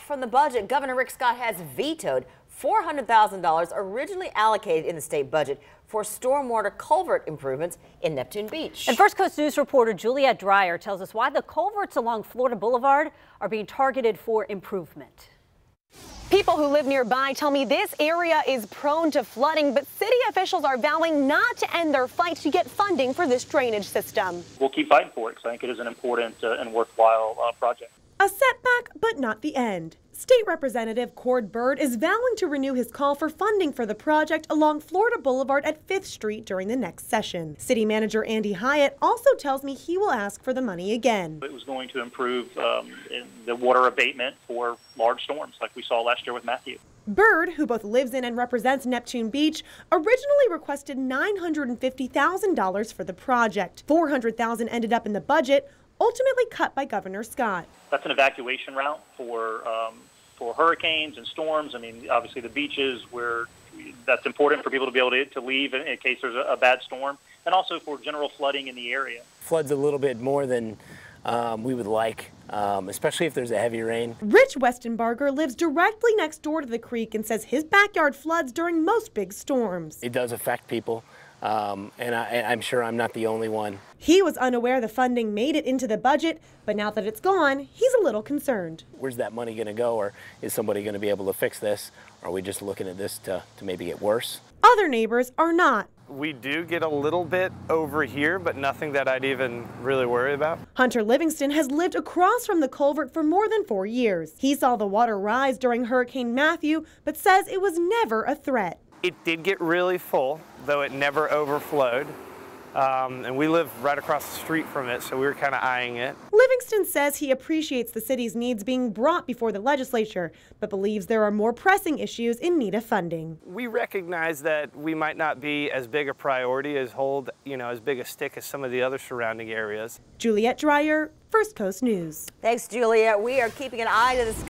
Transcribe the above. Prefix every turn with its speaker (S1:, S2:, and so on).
S1: from the budget, Governor Rick Scott has vetoed $400,000 originally allocated in the state budget for stormwater culvert improvements in Neptune Beach.
S2: And First Coast News reporter Juliette Dreyer tells us why the culverts along Florida Boulevard are being targeted for improvement.
S3: People who live nearby tell me this area is prone to flooding, but city officials are vowing not to end their fight to get funding for this drainage system.
S4: We'll keep fighting for it because I think it is an important and worthwhile project.
S5: A setback, but not the end. State Representative Cord Bird is vowing to renew his call for funding for the project along Florida Boulevard at 5th Street during the next session. City Manager Andy Hyatt also tells me he will ask for the money again.
S4: It was going to improve the water abatement for large storms like we saw last year with Matthew.
S5: Bird, who both lives in and represents Neptune Beach, originally requested $950,000 for the project. $400,000 ended up in the budget, ultimately cut by Governor Scott.
S4: That's an evacuation route for hurricanes and storms. I mean, obviously the beaches where that's important for people to be able to leave in case there's a bad storm, and also for general flooding in the area.
S6: Floods a little bit more than we would like, especially if there's a heavy rain.
S5: Rich Westenbarger lives directly next door to the creek and says his backyard floods during most big storms.
S6: It does affect people. And I'm sure I'm not the only one.
S5: He was unaware the funding made it into the budget, but now that it's gone, he's a little concerned.
S6: Where's that money going to go, or is somebody going to be able to fix this? Or are we just looking at this to maybe get worse?
S5: Other neighbors are not.
S7: We do get a little bit over here, but nothing that I'd even really worry about.
S5: Hunter Livingston has lived across from the culvert for more than 4 years. He saw the water rise during Hurricane Matthew, but says it was never a threat.
S7: It did get really full, though it never overflowed. And we live right across the street from it, so we were kind of eyeing it.
S5: Livingston says he appreciates the city's needs being brought before the legislature, but believes there are more pressing issues in need of funding.
S7: We recognize that we might not be as big a priority as hold, as big a stick as some of the other surrounding areas.
S5: Juliette Dreyer, First Coast News.
S1: Thanks, Julia. We are keeping an eye to the